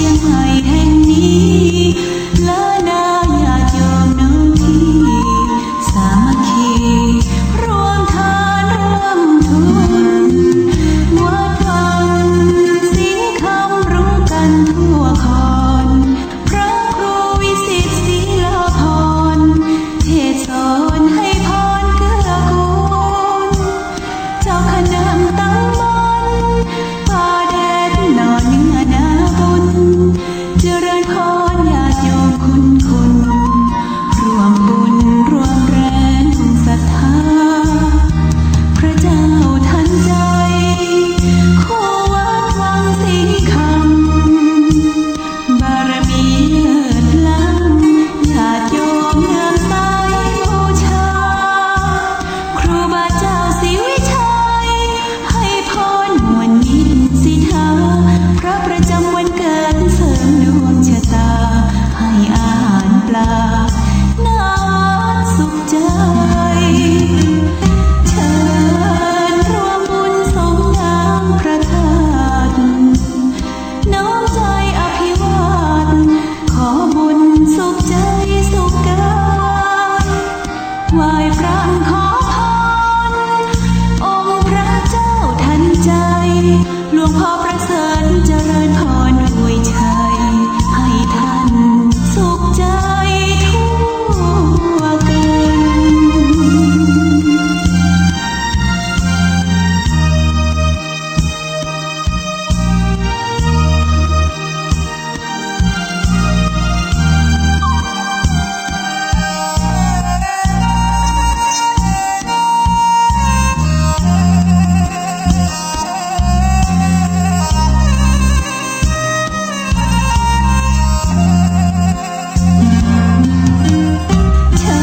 ชียงใหม่แห่งนี้และนาญาติโยมน้องพี่สามัคคีรวมทานร่วมทุนวัดวังสิงห์คำรู้กันทั่วคอนพระครูวิสิตศิลาภรณ์เทศสอนให้พรเกื้อกูลเจ้าคณะตั้งมันป่าแดดหน่อเนื้อนาบุญเจริญพรญาติโยมคุณรวมบุญรวมแรงศรัทธาพระเจ้าทันใจคู่วัดวังสิงห์คำบารมีเลิศล้ำญาติโยมเลื่อมใสบูชาครูบาเจ้าศรีวิชัยให้พรมวลมิตรสิทธาพระประจำวันเกิดเสริมดวงชะตาให้อาหารปลาหน้าวัดสุขใจเชิญรวมบุญสมน้ำพระธาตุน้อมใจอภิวาทขอบุญสุขใจสุขกายไหว้พระขอพรองค์พระเจ้าทันใจหลวงพ่อประเสริฐเจริญพรอวยชัยให้ท่านสุขใจทั่วกันเชิ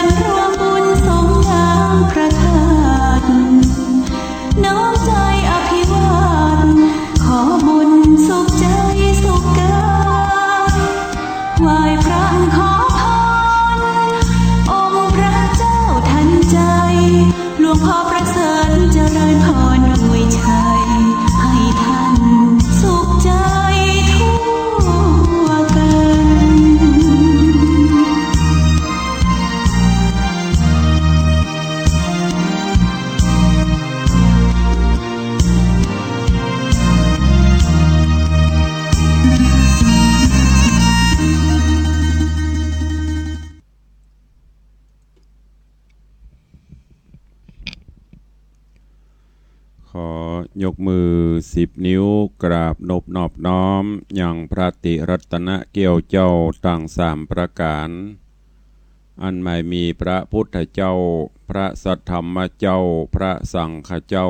ญรวมบุญสมน้ำพระธาตุน้อมใจอภิวาทขอบุญสุขใจสุขกายไหว้พระขอพรองค์พระเจ้าทันใจหลวงพ่อประเสริฐเจริญพรอวยชัยให้ท่านสุขใจทั่วกัน ขอยกมือ10 นิ้วกราบนบนอบน้อมอย่างพระติรัตนเกี่ยวเจ้าต่าง3 ประการ อันไม่มีพระพุทธเจ้าพระสัทธรรมเจ้าพระสังฆเจ้า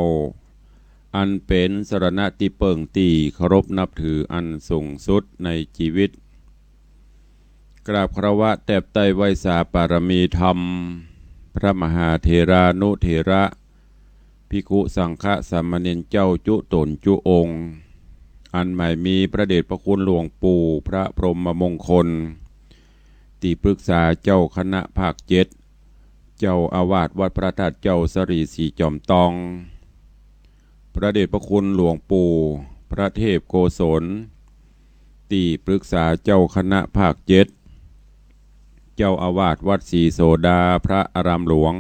อันเป็นสรณะที่เปิ่งตีเคารพนับถืออันสูงสุดในชีวิต กราบคารวะแตบไตรไวสาปารมีธรรม พระมหาเถรานุเถระภิกขุสังฆสามเณรเจ้าจุตนจุองค์ อันไม่มีพระเดชพระคุณหลวงปู่พระพรหมมงคลที่ปรึกษาเจ้าคณะภาค7เจ้าอาวาสวัดพระธาตุเจ้าสรีศรีจอมตอง พระเดชพระคุณหลวงปู่พระเทพโกศลที่ปรึกษาเจ้าคณะภาค7เจ้าอาวาสวัดศรีโสดาพระอารามหลวง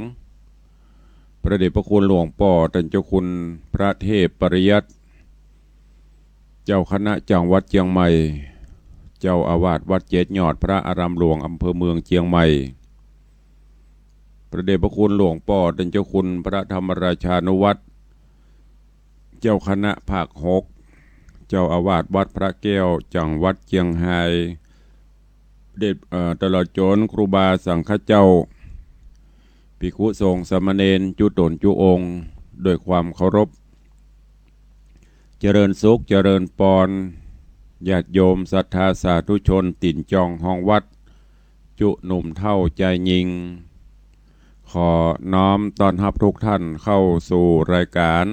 พระเดชพระคุณหลวงป่อท่านเจ้าคุณพระเทพปริยัติเจ้าคณะจังหวัดเชียงใหม่ เจ้าอาวาสวัดเจ็ดยอดพระอารามหลวงอำเภอเมืองเชียงใหม่ พระเดชพระคุณหลวงป่อท่านเจ้าคุณพระธรรมราชานุวัตรเจ้าคณะภาค6เจ้าอาวาสวัดพระแก้วจังหวัดเชียงรายเดชตลอดจนครูบาสังฆเจ้าภิกขุสงฆ์สามเณรจุตนจุองค์ด้วยความเคารพเจริญสุขเจริญปรญาติโยมศรัทธาสาธุชนติ่นจองห้องวัดจุหนุ่มเท่าใจยิงขอน้อมต้อนรับทุกท่านเข้าสู่รายการ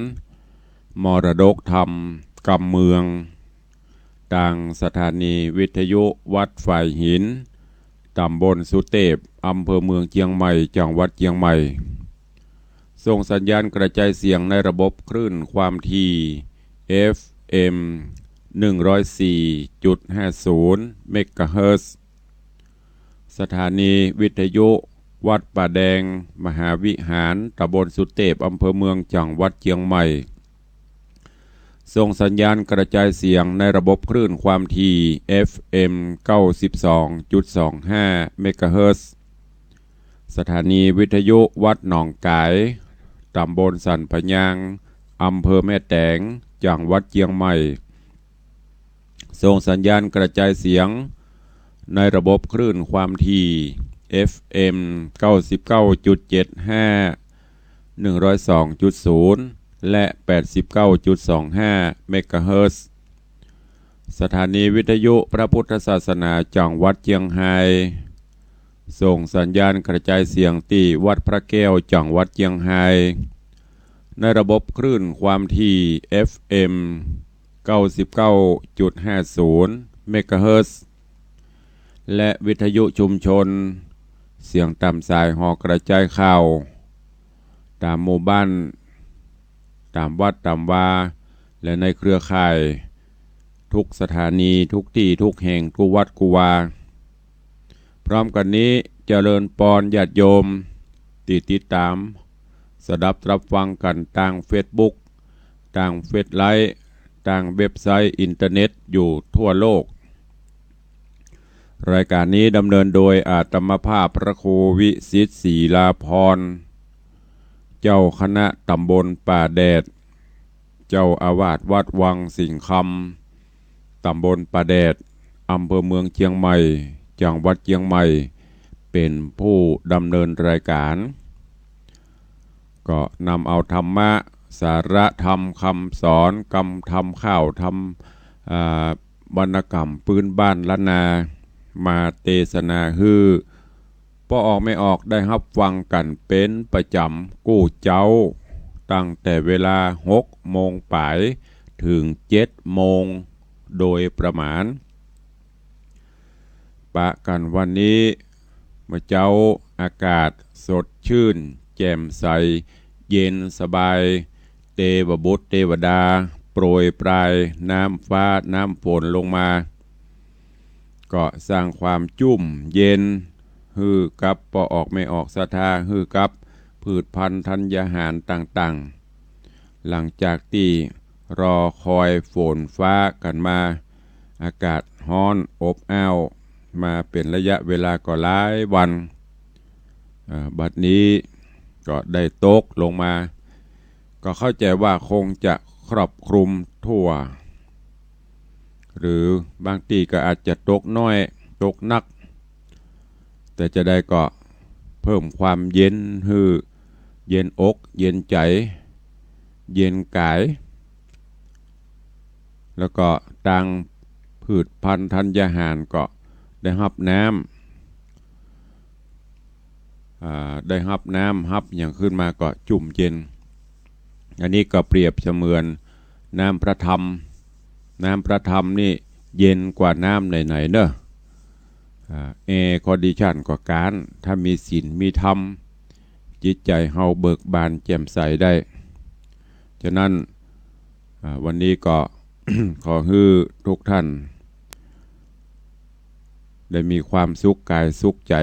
มรดกธรรมกำเมืองต่างสถานีวิทยุวัดฝ่ายหินตำบลสุเทพอำเภอเมืองเชียงใหม่จังหวัดเชียงใหม่ส่งสัญญาณกระจายเสียงในระบบคลื่นความถี่ FM 104.50 เมกะเฮิรตซ์ สถานีวิทยุวัดป่าแดงมหาวิหารตำบลสุเทพอำเภอเมืองจังหวัดเชียงใหม่ส่งสัญญาณกระจายเสียงในระบบคลื่นความถี่ FM 92.25 เมกะเฮิรตซ์ สถานีวิทยุวัดหนองกายตำบลสันพะยางอำเภอแม่แตงจังหวัดเชียงใหม่ส่งสัญญาณกระจายเสียงในระบบคลื่นความถี่ FM 99.75 102.0 และ 89.25 เมกะเฮิรตซ์ สถานีวิทยุพระพุทธศาสนาจังหวัดเชียงรายส่งสัญญาณกระจายเสียงที่วัดพระแก้วจังหวัดเชียงรายในระบบคลื่นความถี่ FM 99.50 เมกะเฮิรตซ์ และวิทยุชุมชนเสียงตามสายหอกระจายข่าวตามหมู่บ้านตามวัดตามวาและในเครือข่ายทุกสถานีทุกที่ทุกแห่งทุกวัดกุวาพร้อมกันนี้เจริญปอนญาติโยมติดตามสดับรับฟังกันทางเฟซบุ๊กทางเฟซไลฟ์ทางเว็บไซต์อินเทอร์เน็ตอยู่ทั่วโลกรายการนี้ดำเนินโดยอาตมภาพพระครูวิสิทธิ์ศรีลาภรณ์เจ้าคณะตำบลป่าแดดเจ้าอาวาสวัดวังสิงห์คำตำบลป่าแดดอำเภอเมืองเชียงใหม่จังหวัดเชียงใหม่เป็นผู้ดำเนินรายการก็นำเอาธรรมะสาระธรรมคำสอนกรรมทำข้าวทำวรรณกรรมปืนบ้านล้านนามาเทศนาฮือพอออกไม่ออกได้รับฟังกันเป็นประจำกู้เจ้าตั้งแต่เวลา6 โมงป่ายถึง7 โมงโดยประมาณปะกันวันนี้เมื่อเจ้าอากาศสดชื่นแจ่มใสเย็นสบายเทวบุตรเทวดาโปรยปลายน้ำฟ้าน้ำฝนลงมาก็สร้างความจุ่มเย็นฮือกับพอออกไม่ออกศรัทธาฮือกับพืชพันธุ์ธัญญาหารต่างๆหลังจากที่รอคอยฝนฟ้ากันมาอากาศร้อนอบอ้าวมาเป็นระยะเวลาก็หลายวันบัดนี้ก็ได้ตกลงมาก็เข้าใจว่าคงจะครอบคลุมทั่วหรือบางทีก็อาจจะตกน้อยตกนักแต่จะได้ก็เพิ่มความเย็นฮือเย็นอกเย็นใจเย็นกายแล้วก็ต่างพืชพันธุ์ธัญญาหารก็ได้รับน้ำรับอย่างขึ้นมาก็จุ่มเย็นอันนี้ก็เปรียบเสมือนน้ำพระธรรมนี่เย็นกว่าน้ำไหนๆเนอะคอนดิชันกว่าการถ้ามีศีลมีธรรมจิตใจเฮาเบิกบานแจ่มใสได้ฉะนั้นวันนี้ก็ ขอให้ทุกท่านได้มีความสุขกายสุขใจ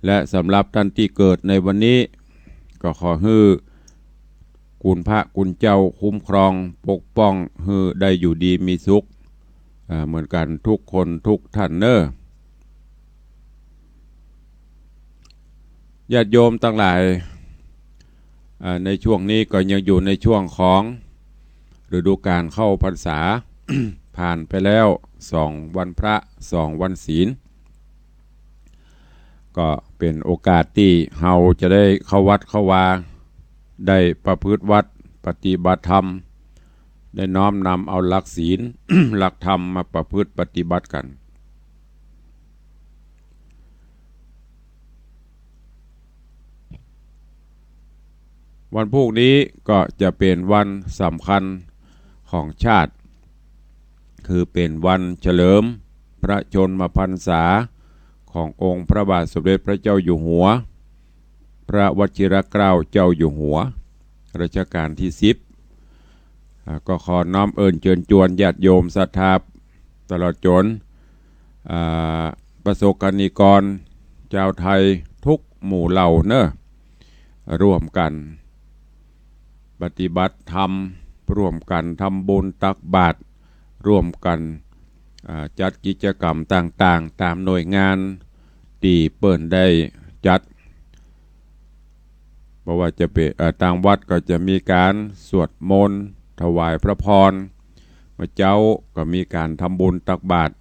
และสำหรับท่านที่เกิดในวันนี้ก็ขอให้คุณพระคุณเจ้าคุ้มครองปกป้องให้ได้อยู่ดีมีสุขเหมือนกันทุกคนทุกท่านเนอะญาติโยมทั้งหลายในช่วงนี้ก็ยังอยู่ในช่วงของฤดูกาลเข้าพรรษา ผ่านไปแล้ว2 วันพระ2 วันศีลก็เป็นโอกาสที่เฮาจะได้เข้าวัดเข้าวาได้ประพฤติวัดปฏิบัติธรรมได้น้อมนำเอาหลักศีล หลักธรรมมาประพฤติปฏิบัติกันวันพรุ่งนี้ก็จะเป็นวันสำคัญของชาติคือเป็นวันเฉลิมพระชนมพรรษาขององค์พระบาทสมเด็จพระเจ้าอยู่หัวพระวชิรเกล้าเจ้าอยู่หัวรัชกาลที่10 ก็ขอน้อมเอิญเชิญจวนญาติโยมศรัทธาตลอดจนประสบกนิกรชาวไทยทุกหมู่เหล่าเนอะร่วมกันปฏิบัติธรรมร่วมกันทำบุญตักบาตรร่วมกันจัดกิจกรรมต่างๆตามหน่วยงานที่เปิ่นได้จัดเพราะว่าจะเป็นทางวัดก็จะมีการสวดมนต์ถวายพระพรพระเจ้าก็มีการทำบุญตักบาตร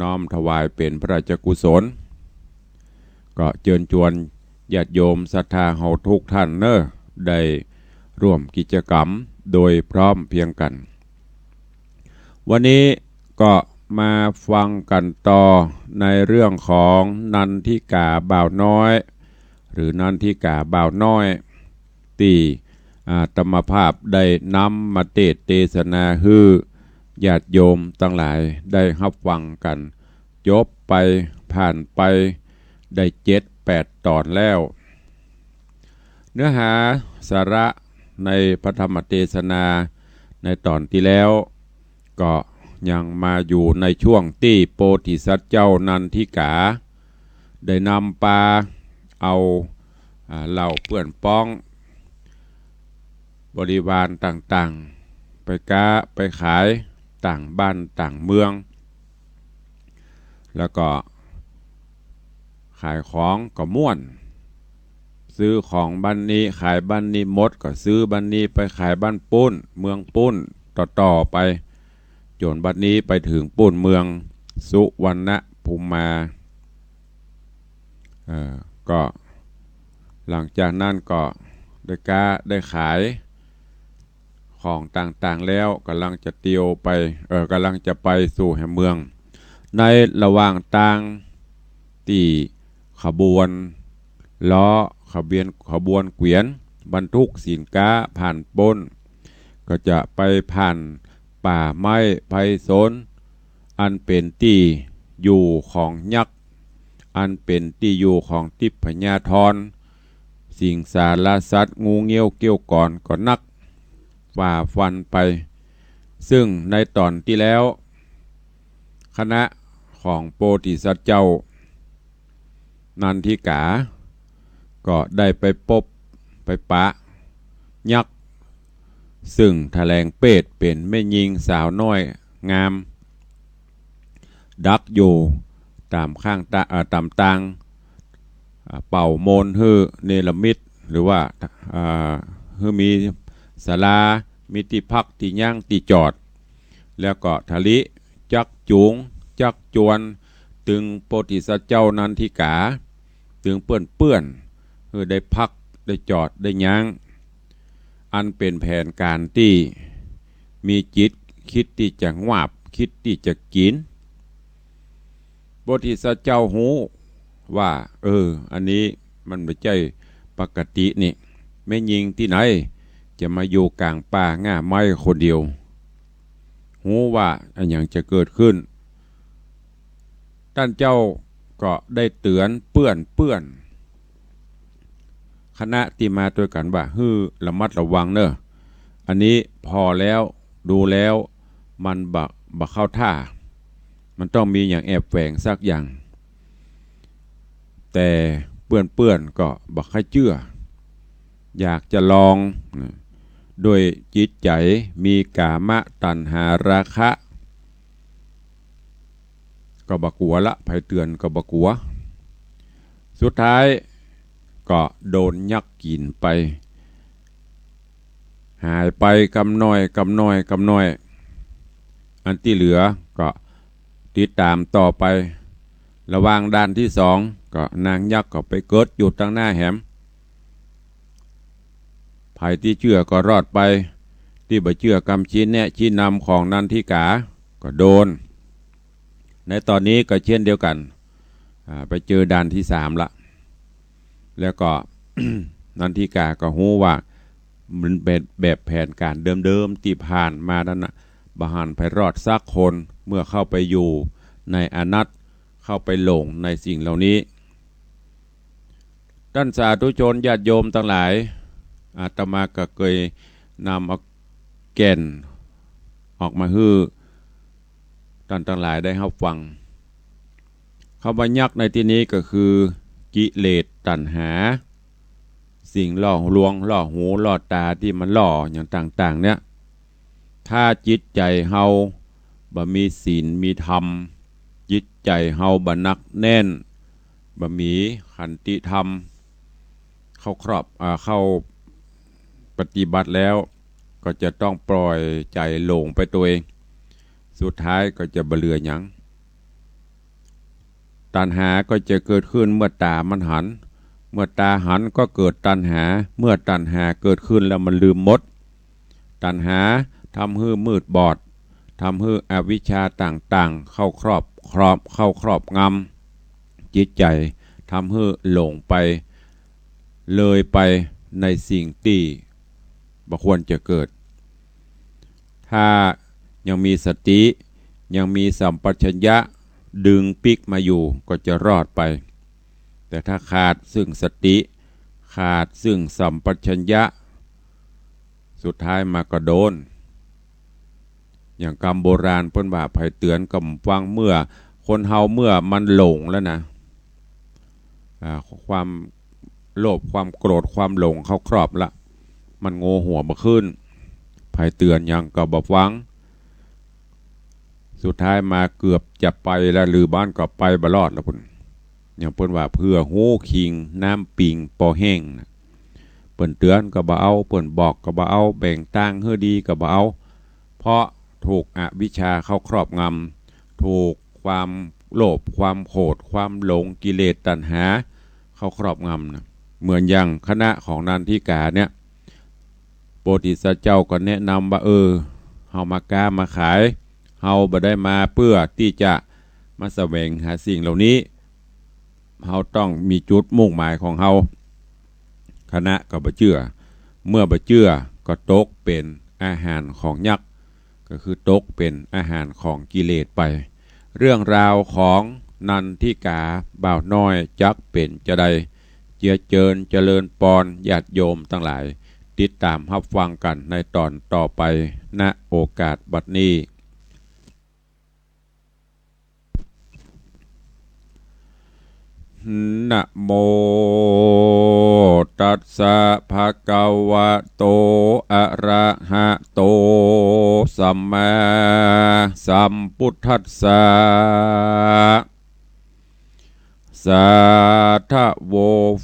น้อมถวายเป็นพระราชกุศลก็เชิญชวนญาติโยมศรัทธาเฮาทุกท่านเนอะได้ร่วมกิจกรรมโดยพร้อมเพียงกันวันนี้ก็มาฟังกันต่อในเรื่องของนันทิกาบ่าวน้อยหรือนันทิกาบ่าวน้อยที่ธรรมภาพได้นำมาเทศนาฮือญาติโยมทั้งหลายได้รับฟังกันจบไปผ่านไปได้7-8 ตอนแล้วเนื้อหาสาระในพระธรรมเทศนาในตอนที่แล้วก็ยังมาอยู่ในช่วงที่โพธิสัตว์เจ้านันทิกาได้นำปลาเอาเหล่าเพื่อนป้องบริวารต่างๆไปขายต่างบ้านต่างเมืองแล้วก็ขายของก็ม่วนซื้อของบ้านนี้ขายบ้านนี้หมดก็ซื้อบ้านนี้ไปขายบ้านปุ้นเมืองปุ้นต่อไปจนบัดนี้ไปถึงปุ้นเมืองสุวรรณภูมิก็หลังจากนั้นก็ได้ขายของต่างๆแล้วกำลังจะเตียวไปกำลังจะไปสู่แห่งเมืองในระหว่างทางที่ขบวนล้อขบวนเกวียนบรรทุกสินค้าผ่านปนก็จะไปผ่านป่าไม้ไผ่สนอันเป็นที่อยู่ของยักษ์อันเป็นที่อยู่ของทิพญาธรสิ่งสารสัตว์งูเงี้ยวเกี้ยวก่อนก็นักฝ่าฟันไปซึ่งในตอนที่แล้วคณะของโพธิสัตว์เจ้านันทิกาก็ได้ไปพบไปปะยักษ์ซึ่งแถลงเปตเป็นแม่หญิงสาวน้อยงามดักอยู่ตามข้างตามตังเป่าโมนฮือเนรมิตหรือว่าฮือมีศาลามีที่พักที่ย่างที่จอดแล้วก็ทะลิจักจูงจักจวนตึงโพธิสัตว์เจ้านันทิกาตึงเปื้อนคือได้พักได้จอดได้ย่างอันเป็นแผนการที่มีจิตคิดที่จะงวาบคิดที่จะกินโพธิสัตว์เจ้าหูว่าอันนี้มันไม่ใช่ปกตินี่ไม่ยิงที่ไหนจะมาอยู่กลางป่าง่าไม้คนเดียวหูว่าอันอย่างจะเกิดขึ้นท่านเจ้าก็ได้เตือนเปื้อนคณะที่มาด้วยกันว่าระมัดระวังเนอะอันนี้พอแล้วดูแล้วมันบักเข้าท่ามันต้องมีอย่างแอบแฝงสักอย่างแต่เปื้อนก็บักให้เชื่ออยากจะลองโดยจิตใจมีกามะตัณหาราคะก็บักกัวละไผเตือนก็บักกัวสุดท้ายก็โดนยักษ์กินไปหายไปกำน้อยอันที่เหลือก็ติดตามต่อไประหว่างด้านที่2ก็นางยักษ์ก็ไปเกิดอยู่ตั้งหน้าแหมภัยที่เชื่อก็รอดไปที่บ่เชื่อกำชี้แนะชี้นำของนันทิกาก็โดนในตอนนี้ก็เช่นเดียวกันไปเจอด้านที่3ละแล้วก็ นันทิกาก็ฮู้ว่ามันเป็นแบบแผนการเดิมๆที่ผ่านมานั้นนะบ่หันไปรอดสักคนเมื่อเข้าไปอยู่ในอนัตเข้าไปหลงในสิ่งเหล่านี้ท่านสาธุชนญาติโยมทั้งหลายอาตมาก็เคยนำเอา แก่นออกมาฮื้อท่านทั้งหลายได้รับฟังคำว่ายักษ์ในที่นี้ก็คือกิเลสตัณหาสิ่งล่อลวงล่อหูล่อตาที่มันล่ออย่างต่างๆเนี่ยถ้าจิตใจเฮาบ่มีศีลมีธรรมจิตใจเฮาบ่หนักแน่นบ่มีขันติธรรมเข้าครอบเข้าปฏิบัติแล้วก็จะต้องปล่อยใจหลงไปตัวเองสุดท้ายก็จะบ่เหลือหยังตัณหาก็จะเกิดขึ้นเมื่อตามันหันเมื่อตาหันก็เกิดตัณหาเมื่อตัณหาเกิดขึ้นแล้วมันลืมหมดตัณหาทำให้มืดบอดทำให้อวิชชาต่างๆเข้าครอบงำจิตใจทำให้หลงไปเลยไปในสิ่งที่บ่ควรจะเกิดถ้ายังมีสติยังมีสัมปชัญญะดึงปิกมาอยู่ก็จะรอดไปแต่ถ้าขาดซึ่งสติขาดซึ่งสัมปชัญญะสุดท้ายมาก็โดนอย่างคำโบราณเพิ่นว่าไผเตือนกำฟังเมื่อคนเฮาเมื่อมันหลงแล้วนะความโลภความโกรธความหลงเข้าครอบละมันโง่หัวมาขึ้นไผเตือนยังก็บ่ฟังสุดท้ายมาเกือบจะไปแล้วหรือบ้านก็ไปบ่รอดแล้วพุ่นอย่างเพิ่นว่าเพื่อหูคิงน้ำปิงปอแห้งนะเพิ่นเตือนก็บ่เอาเพิ่นบอกก็บ่เอาแบ่งต่างเฮือดีก็บ่เอาเพราะถูกอวิชชาเข้าครอบงำถูกความโลภความโกรธความหลงกิเลสตัณหาเข้าครอบงำนะเหมือนอย่างคณะของนันทิกาเนี่ยโพธิสัตว์เจ้าก็แนะนำว่าเฮามากล้ามาขายเฮาบ่ได้มาเพื่อที่จะมาแสวงหาสิ่งเหล่านี้เฮาต้องมีจุดมุ่งหมายของเฮาคณะก็บ่เชื่อเมื่อบ่เชื่อก็ตกเป็นอาหารของยักษ์ก็คือตกเป็นอาหารของกิเลสไปเรื่องราวของนันทิกาบ่าวน้อยจักเป็นจะใดเจียเจิญเจริญปอนญาติโยมทั้งหลายติดตามรับฟังกันในตอนต่อไปณโอกาสบัดนี้นะโมตัสสะภะคะวะโตอะระหะโตสัมมาสัมพุทธัสสะสาธโว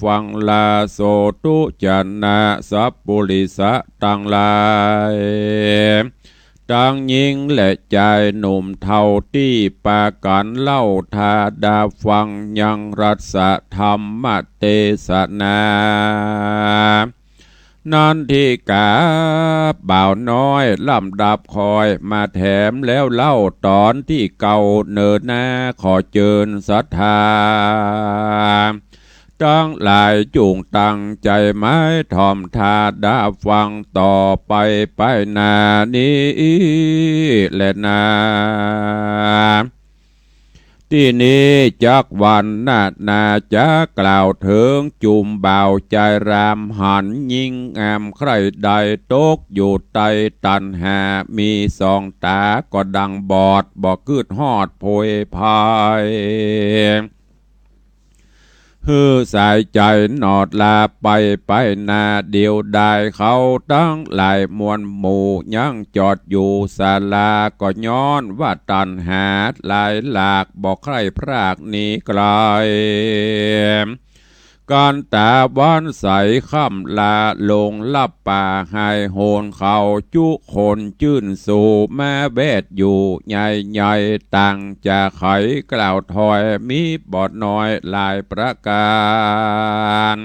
ฟังลาโสตุจันนะสัพปุริสะตังหลายตั้งหญิงและชายหนุ่มเท่าที่ปากันเล่าทาดาฟังยังรัสธรรมเทศนานันทิกาบ่าวน้อยลำดับคอยมาแถมแล้วเล่าตอนที่เก่าเนินหน้าขอเจิญศรัทธาตั้งหลายจูงตั้งใจไม้ทอมทาดาฟังต่อไปนานี้และนาที่นี้จักวันนาจะกล่าวถึงจุ่มบ่าวใจรามหันยิงแอมใครใดตกอยู่ใต้ตันหามีสองตาก็ดังบอดบ่คืดฮอดโพยพายฮือสายใจนอดลาไปนาเดียวได้เขาตั้งหลายมวลหมู่ยังจอดอยู่ศาลาก็ย้อนว่าตันหาหลายหลากบอกใครพรากหนีไกลการตาบ้านใสค่ำลาลงลับป่าหายโหนเขาจุคนจื่นสู่แม่เบ็ดอยู่ใหญ่ต่างจะไขกล่าวถอยมีบอดน้อยหลายประการ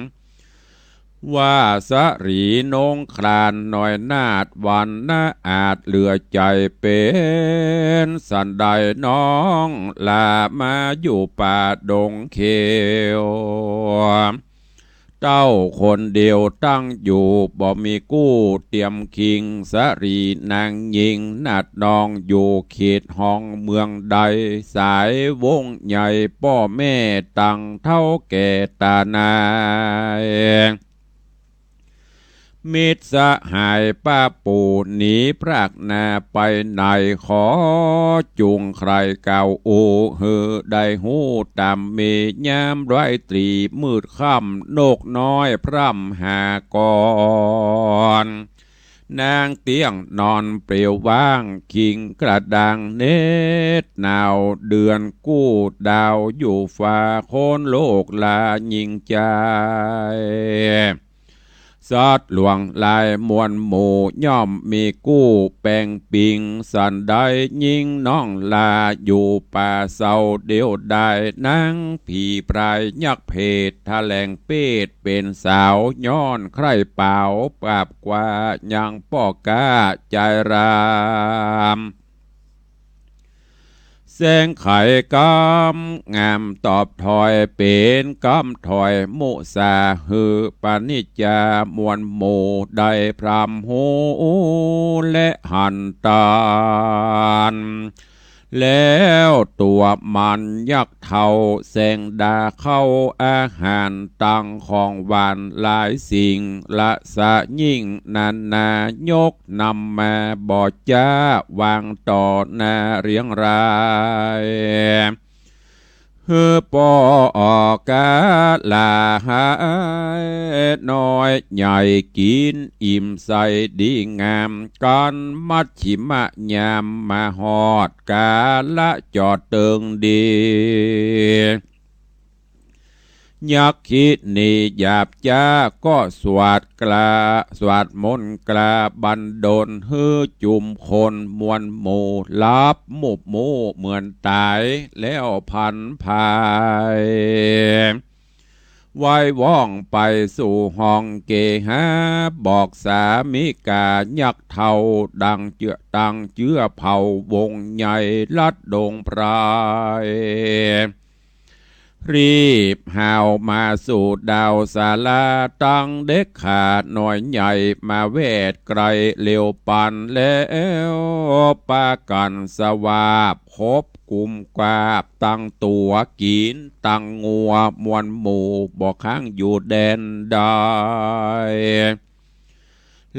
ว่าสรีนงคลานหน่อยนาดวันน่าอาจเหลือใจเป็นสันใดน้องลามาอยู่ป่าดงเขียวเจ้าคนเดียวตั้งอยู่บ่มีกู้เตรียมคิงสรีนางยิงนาดนองอยู่เขตห้องเมืองใดสายวงใหญ่พ่อแม่ตั้งเท่าแก่ตานาย มิตรสหายป้าปู่หนีพรากนาไปไหนขอจุงใครเก่าโอเฮอได้หูตามเมียามร้อยตรีมืดค่ำนกน้อยพร่ำหากรนางเตียงนอนเปลี่ยวว่างคิงกระดังเนตรหนาวเดือนกู้ดาวอยู่ฟ้าโคนโลกลายิงใจซอดหลวงลายมวลหมู่ย่อมมีกู้แปงปิงสันได้ยิงน้องลาอยู่ป่าเศร้าเดียวได้นางผีปลายยักเพศทะแลงเป็ดเป็นสาวย้อนใครเป่าปราบกว่ายังป้อกาใจรามแสงไข่กำงามตอบถอยเป็นกำถอยมุสาหือปานิจามวลหมู่ได้พรำหูและหันตานแล้วตัวมันยักเท่าแสงดาเข้าอาหารตั้งของหวานหลายสิ่งละสะยิ่งนานายกนำมาบอดจ้าวางต่อหน้าเรียงรายเฮือปอกาลาหายน้อยใหญ่กินอิ่มใสดีงามกันมัดฉิมะยามมาหอดกาละจอดเติงดียักคิดนี่หยาบจ้าก็สวดกลาสวดมนต์กลาบันดลฮือจุมคนมวลหมู่ลับมุบมูเหมือนตายแล้วพันภายไว้ว่องไปสู่ห้องเกหาบอกสามิกายักเท่าดังเจือเผาวงใหญ่ลัดดงพรายรีบหาวมาสู่ดาวสาลาตั้งเด็กขาดหน่อยใหญ่มาเวทไกลเลี้ยวปันแล้วปากันสวาบคบกุมกวาบตั้งตัวกินตั้งงัวมวลหมู่บอกข้างอยู่แดนได้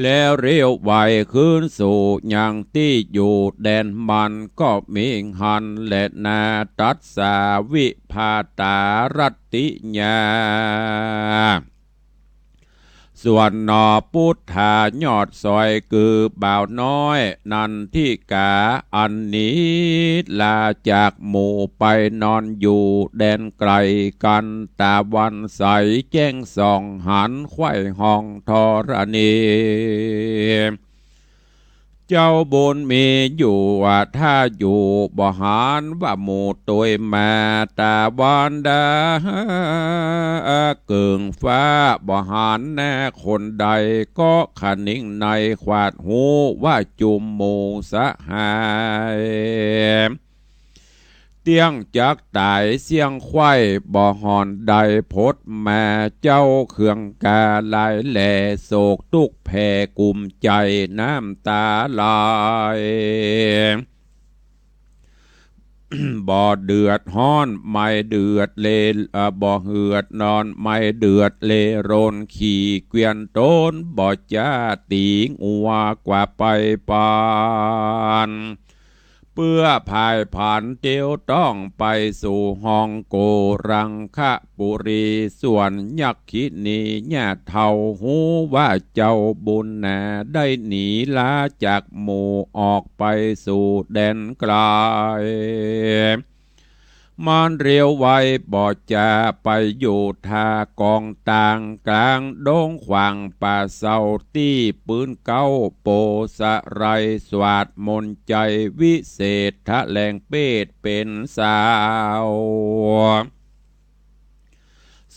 แล้วเรียวไหวขึ้นสู่ยังที่อยู่แดนมันก็มีหันและนาตัดสาวิภาตารัตติญาส่วนนอพุทธายอดซอยคือบ่าวน้อยนันทิกาอันนี้ลาจากหมู่ไปนอนอยู่แดนไกลกันตาวันใสแจ้งส่องหันไขว้ห้องธรณีเจ้าบุญมีอยู่ว่าถ้าอยู่บ่หารว่าหมู่ตัวมาตาวันดาเกิงฟ้าบ่หารแน่คนใดก็ขนิ่งในขวาดหูว่าจุมหมู่สหายเตียงจักตายเสียงไข่บ่หอนใดพดแม่เจ้าเครื่องกาลายแหล่โศกตุกแผ่กุมใจน้ำตาลายบ่เดือดฮ้อนไม่เดือดเลบ่เหือดนอนไม่เดือดเลโรนขี่เกวียนต้นบ่จ้าตีงอัวกว่าไปปานเพื่อพายผ่านเตียวต้องไปสู่ห้องโกรังคะปุรีส่วนยักษินีญาเท่าหูว่าเจ้าบุญนาได้หนีลาจากหมู่ออกไปสู่แดนไกลมันเรียวไว้บ่จะไปอยู่ทากองต่างกลางดงขวางป่าเศร้าตี้ปืนเก้าโปสะไรสวาดมนใจวิเศษทะแลงเป็ดเป็นสาว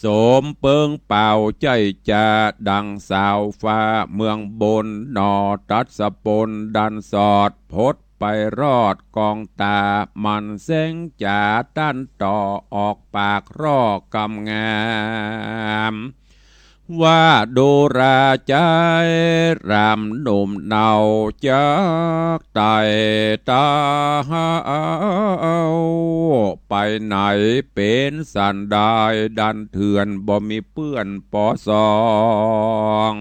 สมเปิงเป่าใจจะดังสาวฟ้าเมืองบนนอตัดสปนดันสอดพดไปรอดกองตามันเส้งจ่าตั้นต่อออกปากรอกำงามว่าดูราใจรำหนุ่มเนาจากไตตาไปไหนเป็นสันได้ดันเถื่อนบ่มีเปื้อนปอสอง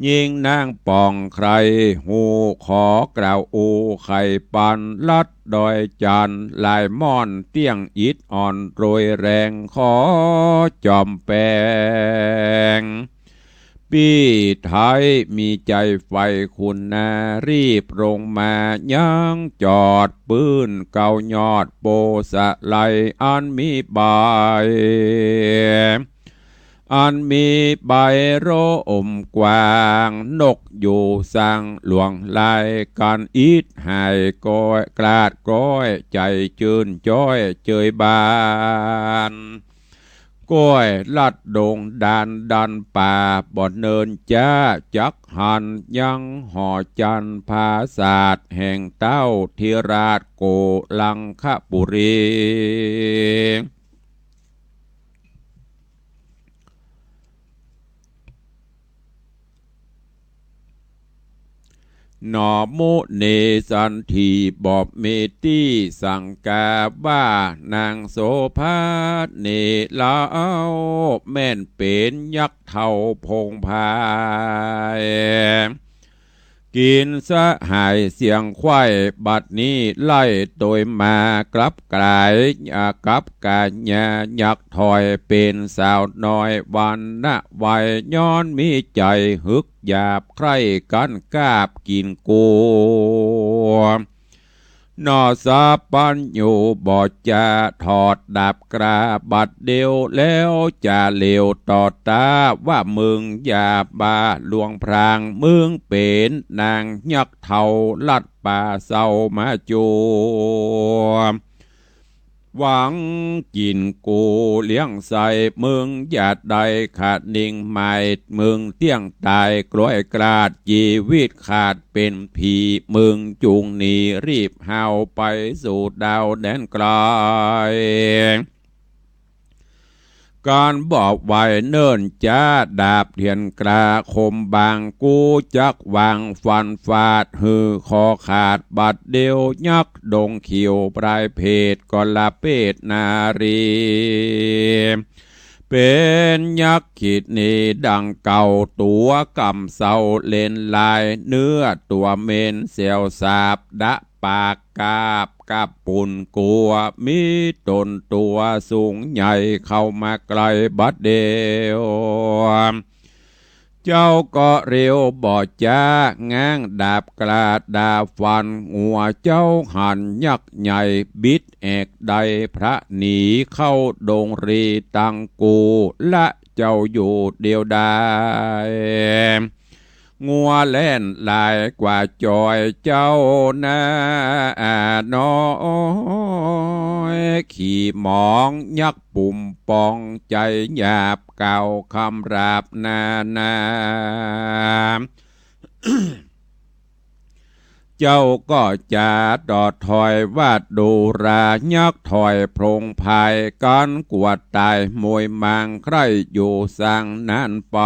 ยิงนางป่องใครหูขอกล่าวอูไข่ปันลัดดอยจันลายม่อนเตี้ยงอิดอ่อนโรยแรงขอจอมแปงปีไทยมีใจไฟคุณนารีบลงมายังจอดปืนเก่ายอดโปสะไลอันมีใบอันมีใบโรอมกวางนกอยู่สั่งหลวงลายกันอีดหายก้อยกลาดก้อยใจจืนจ้อยเจยบานก้อยลัดดงดานดันป่าบ่อนเนินจ้าจักหันยังห่อจันภาศาสตร์แห่งเต้าธิราชโกลังคบุรีหนอมุเนสันทีบอบเมตีสังกาบ้านางโสภาเนลาวแม่นเป็นยักษ์เท่าพงพายกินสะหายเสียงควายบัดนี้ไล่โดยมากลับกลายกับกาญายักษ์ถอยเป็นสาวน้อยวันนะวัยย้อนมีใจฮึกหยาบใครกันกาบกินกูนอสาปันอยู่บ่จะถอดดาบกราบัดเดียวแล้วจะเลวต่อตาว่ามึงอย่าบาลวงพรางมึงเป็นนางยักษ์เท่าลัดป่าเศร้ามาจูหวังกินกูเลี้ยงใส่มึงอย่าได้ขาดนิ่งไม่มึงเตี้ยงตายกล้วยกราดชีวิตขาดเป็นผีมึงจุงหนีรีบหาวไปสู่ดาวแดนไกลการบอกไว้เนิ่นจ้าดาบเทียนกราคมบางกูจักวางฟันฟาดหือคอขาดบัดเดียวยักดงเขียวปลายเพศกลาเพศนารีเป็นยักษ์ขีดนี้ดังเก่าตัวกำเศร้าเล่นลายเนื้อตัวเมนเสียวสาบดะปากกาบกับปุ่นกัวมีตนตัวสูงใหญ่เข้ามาไกลบัดเดียวเจ้าก็เร็วบ่จ้าง้างดาบกลาดดาบฟันหัวเจ้าหันยักษ์ใหญ่บิดเอกใดพระหนีเข้าดงรีตังกูและเจ้าอยู่เดียวดายงัวเล่นลายกว่าจอยเจ้านาน้อยขี่หมองยักปุ่มปองใจหยาบเก่าคำราบนาเจ้าก็จะดอดถอยวาดดูรายักถอยโพรงภายกันกวดตายมวยมังใครอยู่สั่งนั้นไป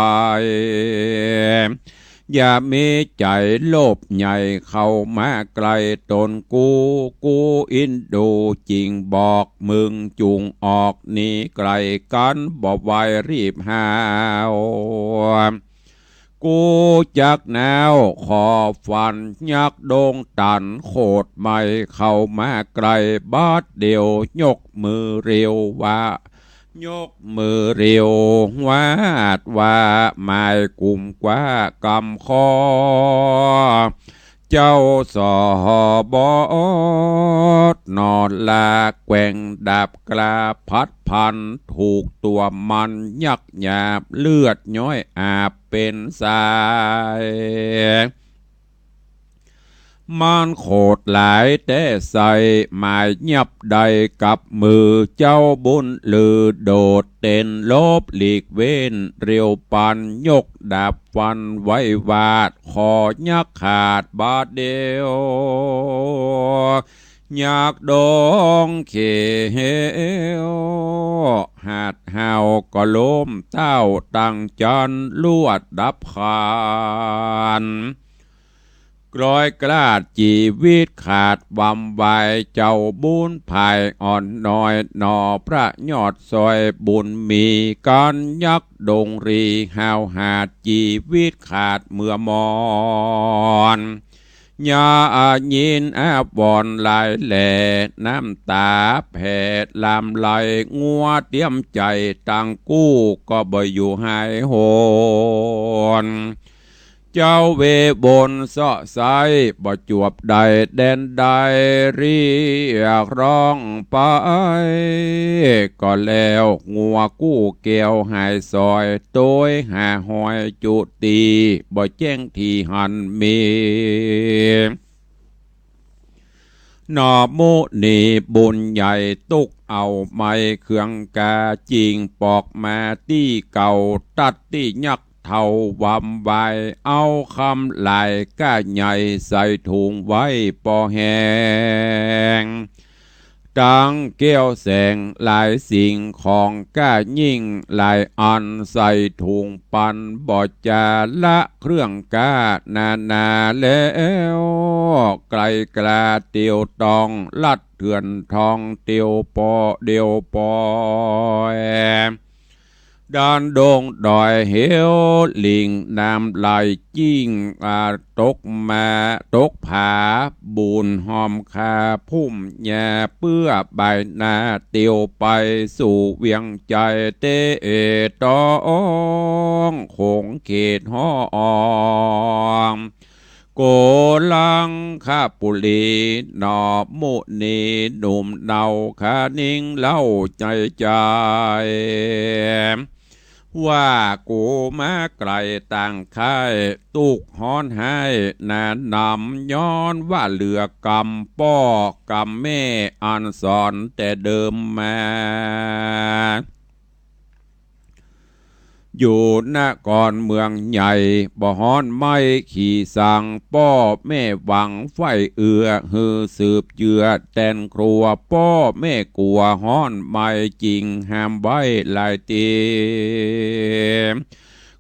อย่ามีใจโลภใหญ่เข้ามาไกลตนกูอินดูจริงบอกมึงจุงออกหนีไกลกันบอกไว้รีบหาวกูจักแนวขอฟันยักโดงตันโคดไม่เข้ามาไกลบาดเดียวยกมือเร็วว่ายกมือเร็ววาดว่าหมายกลุ่มกว่ากำคอเจ้าสอบนอนลาแกว่งดาบกลาพัดพันถูกตัวมันยักหยาบเลือดย้อยอาบเป็นสายมันโคตรหลายแต่ใส่หมายยับใดกับมือเจ้าบุญลือโดดเต้นลบหลีกเว้นเรียวปันยกดาบฟันไว้วาดคอยักขาดบาดเดียวอยากดองเขียวหาดหาวก็ล้มเต้าตั้งจันลวดดับขาน กลอยกล้าจีวิตขาดบำไวเจ้าบุญภายอ่อนน้อยหนอพระยอดซอยบุญมีการยักดงรีหาวหาดจีวิตขาดเมื่อมอนยาอายินแอบวอนลายแหล่น้ำตาแผ่ลามไหลงัวเตรียมใจตังกู้ก็บ่อยู่หายโหนเจ้าเวบนเสาะไซบ่จวบใดแดนใดเรียกร้องไปก็แล้วงัวกู้เกี่ยวหายซอยโต้ยหาหอยจุตีบ่แจ้งที่หันมีนอมุนีบุญใหญ่ตุกเอาไม้เครื่องกาจิงปอกมาตี้เก่าตัดตี้ยักเท่าวำใบเอาคำลายก้าใหญ่ใส่ถุงไว้ปอแหงดังเกี้ยวแสงหลายสิ่งของก้ายิ่งหลายอันใส่ถุงปันบอดจาละเครื่องก้านาแล้วไกลกลาเตียวตองลัดเถื่อนทองเตียวปอเดียวปอด้านดงดอยเหวลิงน้ำไหลจิ้งตกมาตกผาบุญหอมคาพุ่มแย่เปื้อใบหน้าเตียวไปสู่เวียงใจเตตองคงเขตห้องโกลังคาปุลีนอมุนีหนุ่มเนาขานิ่งเล่าใจใจว่ากูมาไกลต่างค่ายตุกฮ้อนให้นานำย้อนว่าเหลือกำป้อกำแม่อันสอนแต่เดิมมาอยู่นครเมืองใหญ่บ่ฮ้อนไม่ขี่สั่งป้อแม่หวังไฟฮือสืบเจือแตนครัวป้อแม่กลัวฮ้อนไม่จริงห้ามไว้หลายตี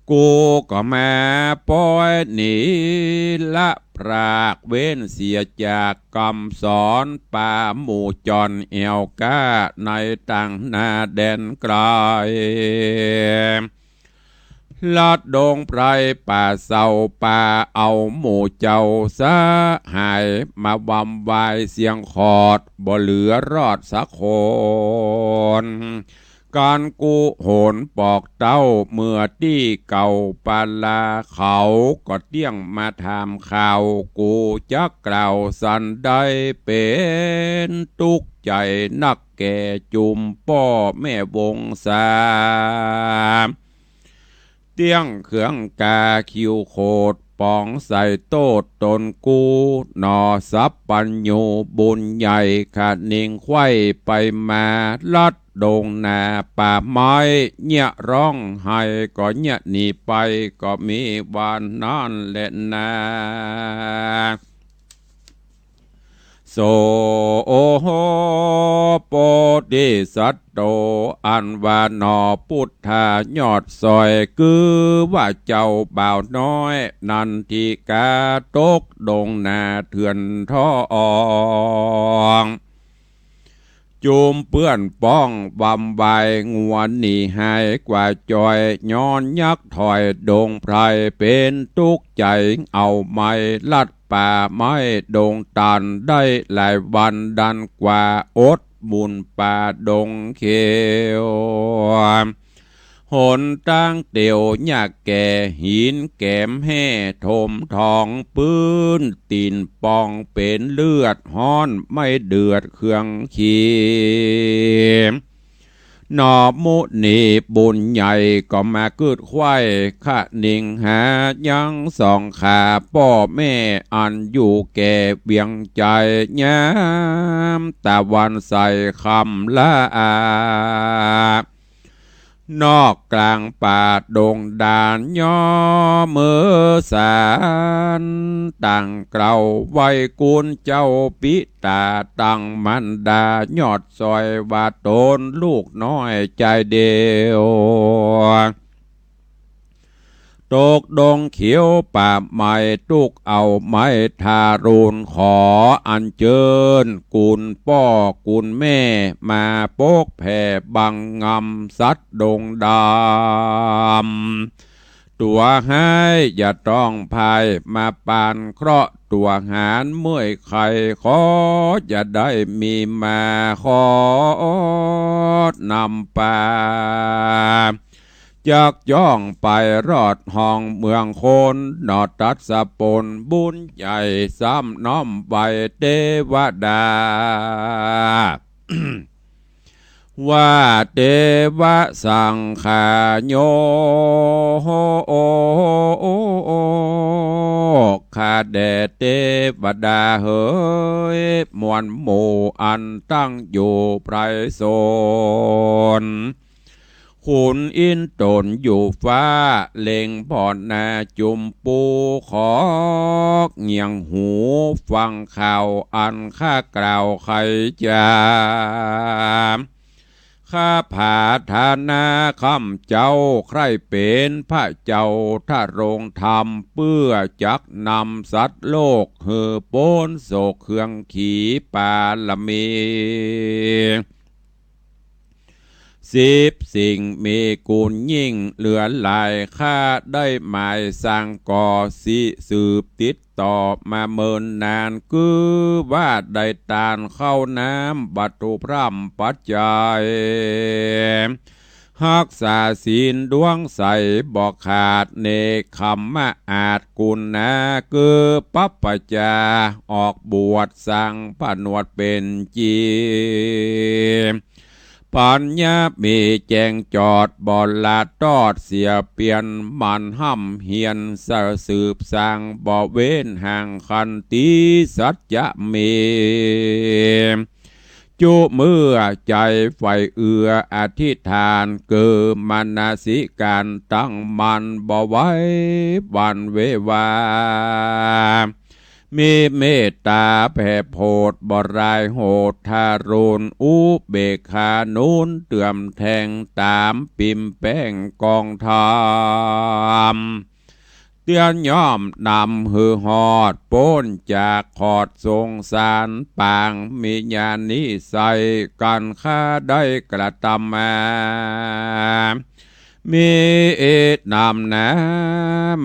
กูก็มาป้อยหนีละพรากเว้นเสียจากคำสอนป่าหมู่จอนเอวก้าในต่างนาแดนไกลลัดดงไพรป่าเศร้าป่าเอาหมู่เจ้าสะหายมาบำวายเสียงขอดบ่เหลือรอดสักคนการกูโหนปอกเต้าเมื่อที่เก่าปาลาเขาก็เตี้ยงมาถามข่าวกูจักกล่าวสันได้เป็นตุกใจนักแก่จุมป้อแม่วงสาเตี้ยงเขืองกาคิวโคดปองใส่โต้ตนกูหนอสับปัญญูบุญใหญ่ขาดนิ่งไข้ไปมาลัดดงนาป่าไม้เนี่ยร้องไห้ก็เนี่ยหนีไปก็มีวานนั่นแหละนาโสโอโหโปติสัตโตอันวานอพุทธายอดซอยคือว่าเจ้าบ่าวน้อยนันทิกาตกดงนาเถื่อนท้องจุมเปื้อนป้องบำใบงวนหนีหายกว่าจอยย้อนยักถอยดงไพรเป็นทุกใจเอาไม้ลัดป่าไม้ดงตันได้หลายวันดันกว่าอดบุญป่าดงเขียวหนตั้งเตียวหยากแก่หินแก้มแห่ทมทองปื้นตีนปองเป็นเลือดฮ้อนไม่เดือดเครื่องขีนอมุนีบุญใหญ่ก็มาเกิดควายขะนิ่งหายังสองขาป้อแม่อันอยู่แก่เบียงใจย้ำตะวันใส่คำละนอกกลางป่าดงดานย่อมือสารตั้งเกลาไว้กุลเจ้าปิตาตั้งมันดายอดซอยว่าตนลูกน้อยใจเดียว ตกดงเขียวป่าไม้ตุกเอาไม้ทารุณขออัญเชิญกุลพ่อกุลแม่มาโปกแผ่บังงำสัตว์ดงดำตัวให้อย่าต้องภายมาปานเคราะห์ตัวหารเมื่อยไข่ขออย่าได้มีมาขอนำปาจากย่องไปรอดห้องเมืองโคนนอตัดสะปนบุญใหญ่ซ้ำน้อมใบเทวดา ว่าเทวสังขาโยข้าแด่เทวดาเฮ้ยมวลหมู่อันตั้งอยู่ไพรโสนขุนอินตนอยู่ฟ้าเล็งพอดนาจุมปูขอเงียงหูฟังข่าวอันข้ากล่าวใครจะข้าผาธานาคำเจ้าใครเป็นพระเจ้าถ้าโรงธรรมเพื่อจักนำสัตว์โลกเหือโป้นโศกเครื่องขีปาละเมสิ่งมีกุลยิ่งเหลือหลายข้าได้หมายสร้างก่อสิสืบติดต่อมาเมินนานคือว่าได้ตานเข้าน้ำบัตุพร่ำปัจจัยหักษาศีลดวงใสบอกขาดเนคขมมะอาจกุลนาคือปัปปจาออกบวชสั่งผนวดเป็นจีปัญญามีแจงจอดบอลลาตอดเสียเปลี่ยนมันห้ำเฮียนสะสืบสร้างบ่เว้นห่างคันตีสัจจะมีจุเมื่อใจไฟเอืออธิษฐานเกิดมนาสิการตั้งมันบ่ไว้บันเววามีเมตตาแผ่โพดบรายโหดทารุณอุเบกขานุนเตื่อมแทงตามปิมแป้งกองทามเตือนย่อมนำหือหอดโป้นจากขอดทรงสารปางมีญาณนิสัยกันข้าได้กระทำมามีเอ็ดนำนา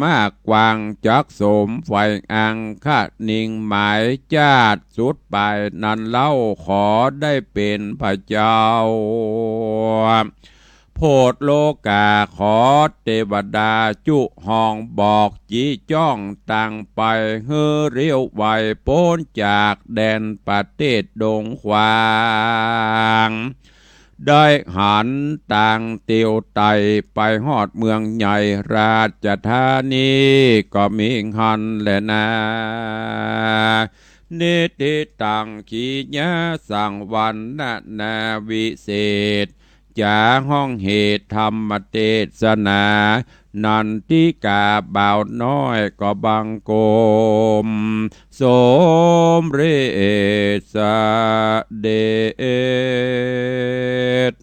มากกวางจักสมไฟอังคานิ่งหมายจาดสุดไปนันเล่าขอได้เป็นพระเจ้าโพดโลกาขอเทวดาจุห้องบอกจีจ้องตั้งไปเฮือเรียวไหวโป้นจากแดนประเทศดงควางได้หันต่างเตียวไตไปฮอดเมืองใหญ่ราชธานีก็มีหันแหละนาเนติตังขีญาสังวันนาวิเศษจาห้องเหตุธรรมเทศนานันทิกาบ่าวน้อยก็บังโกมสมเรศเดช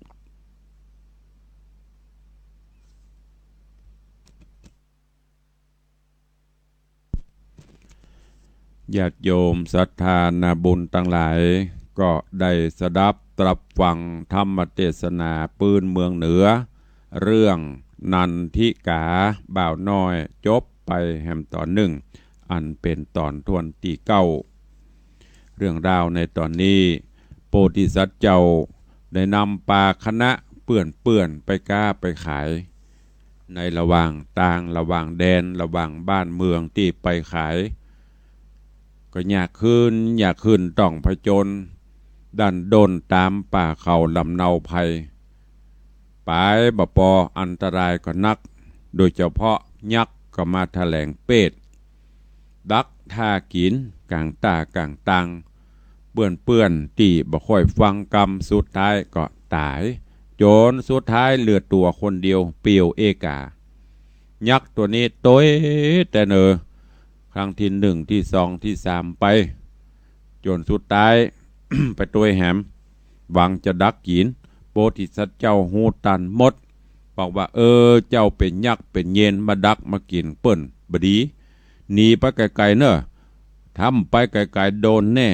ญาติโยมศรัทธานาบุญทั้งหลายก็ได้สดับตรับฟังธรรมเทศนาปืนเมืองเหนือเรื่องนันทิกาบ่าวน้อยจบไปแห่มตอนหนึ่งอันเป็นตอนทวนที่เก้าเรื่องราวในตอนนี้โพธิสัตว์เจ้าได้นำปลาคณะเปื่อนไปก้าไปขายในระหว่างต่างระหว่างแดนระหว่างบ้านเมืองที่ไปขายก็อยากขึ้นต้องผจญดันดนตามป่าเขาลำเนาภัยปายบปออันตรายก็นักโดยเฉพาะยักษ์ก็มาแถลงเป็ดดักท่ากินกลางตากลางตังเปื่อนตีบ่ค่อยฟังกรรมสุดท้ายก็ตายโจนสุดท้ายเหลือตัวคนเดียวเปียวเอกายักษ์ตัวนี้โต้ยแต่เนอครั้งที่หนึ่งที่สองที่สามไปจนสุดท้าย ไปตัวแหมหวังจะดักกินโพธิสัตว์เจ้าหูตันหมด บอกว่าเจ้าเป็นยักษ์เป็นเย็นมาดักมากินเปิ้นบดีหนีไปไกลๆเนอะทำไปไกลๆโดนแน่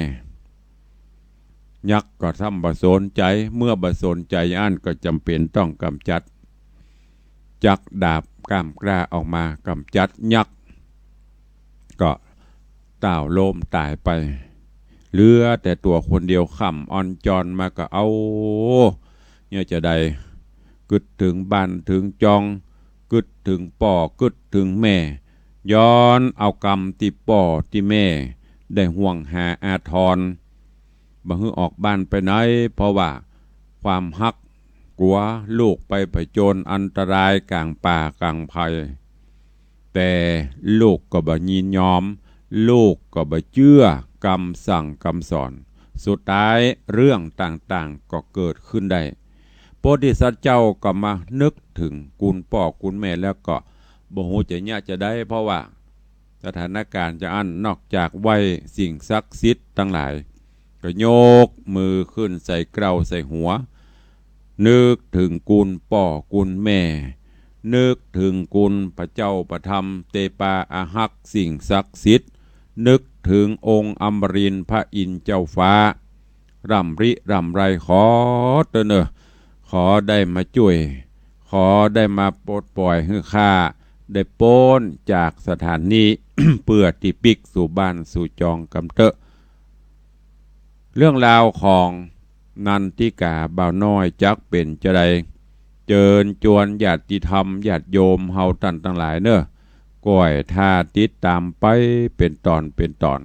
ยักษ์ก็ทำบะสนใจเมื่อบะสนใจอันก็จำเป็นต้องกำจัดจักดาบก้ามกล้าออกมากำจัดยักษ์ก็ต้าวโลมตายไปเหลือแต่ตัวคนเดียวค่ำอ่อนจอนมาก็เอาเนี่ยจะได้กึดถึงบ้านถึงจองกึดถึงป่อกึดถึงแม่ย้อนเอากรรมที่ป่อที่แม่ได้ห่วงหาอาทรบ่ฮือออกบ้านไปไหนเพราะว่าความฮักกลัวลูกไปผจญอันตรายกลางป่ากลางภัยแต่ลูกก็บ่ยินยอมลูกก็บ่เชื่อกรรมสั่งกรรมสอนสุดท้ายเรื่องต่างๆก็เกิดขึ้นได้โพธิสัตว์เจ้าก็มานึกถึงกุลพ่อกุลแม่แล้วก็บ่ฮู้จะเนี่ยจะได้เพราะว่าสถานการณ์จะอันนอกจากไหวสิ่งศักดิ์สิทธิ์ทั้งหลายก็โยกมือขึ้นใส่เกลาใส่หัวนึกถึงกุลพ่อกุลแม่นึกถึงกุลพระเจ้าประธรรมเตปาอาหักสิ่งศักดิ์สิทธิ์นึกถึงองค์อมรินทร์พระอินทร์เจ้าฟ้ารำริรำไรขอเตอเนอขอได้มาช่วยขอได้มาปลดปล่อยให้ข้าได้โป้นจากสถานนี้ เปื่อติปิกสู่บ้านสู่จองกำเตอะเรื่องราวของนันทิกาบ่าวน้อยจักเป็นจะใดเจิญจวนญาติธรรมญาติโยมเฮาตันทั้งหลายเนอะก้อยท่าติดตามไปเป็นตอนเป็นตอน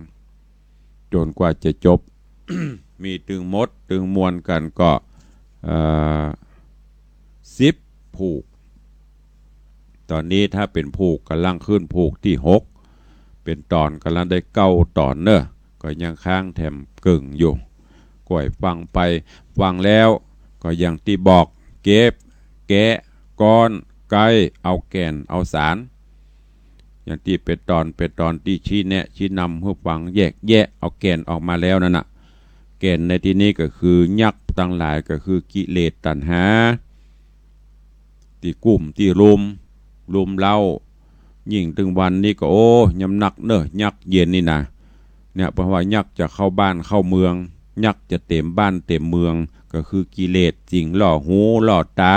จนกว่าจะจบ มีตึงมดตึงมวลกันก็10 ผูกตอนนี้ถ้าเป็นผูกกำลังขึ้นผูกที่6เป็นตอนกำลังได้9 ตอนเนอะก็ยังค้างแถมกึ่งอยู่ก้อยฟังไปฟังแล้วก็ยังที่บอกเก็บแกะก้อนไก่เอาแก่นเอาสารอย่างที่เป็นตอนที่ชี้แนะชี้นำให้ฟังแยกแยะเอาแก่นออกมาแล้วนั่นน่ะแก่นในที่นี้ก็คือยักษ์ทั้งหลายก็คือกิเลสตัณหาที่กลุ่มที่รุมเล่ายิ่งถึงวันนี้ก็โอ้ยำหนักเนอะยักษ์เย็นนี่นะเนี่ยเพราะว่ายักษ์จะเข้าบ้านเข้าเมืองยักษ์จะเต็มบ้านเต็มเมืองก็คือกิเลสจริงล่อหูล่อตา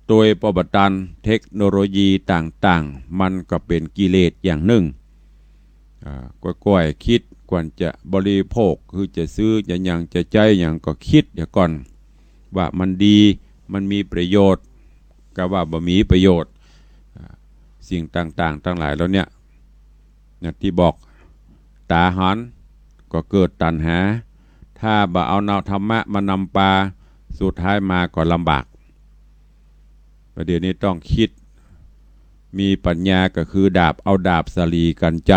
โดยปฏิบัติเทคโนโลยีต่างๆมันก็เป็นกิเลสอย่างหนึ่งก้อยคิดก่อนจะบริโภคคือจะซื้ออย่างจะใจอย่างก็คิดอย่างก่อนว่ามันดีมันมีประโยชน์ก็ว่าบ่มีประโยชน์สิ่งต่างๆทั้งหลายแล้วเนี่ยที่บอกตาหันก็เกิดตัณหาถ้าบ่เอาแนวธรรมะมานำปาสุดท้ายมาก็ลำบากประเดี๋ยวนี้ต้องคิดมีปัญญาก็คือดาบเอาดาบสลีกันใจ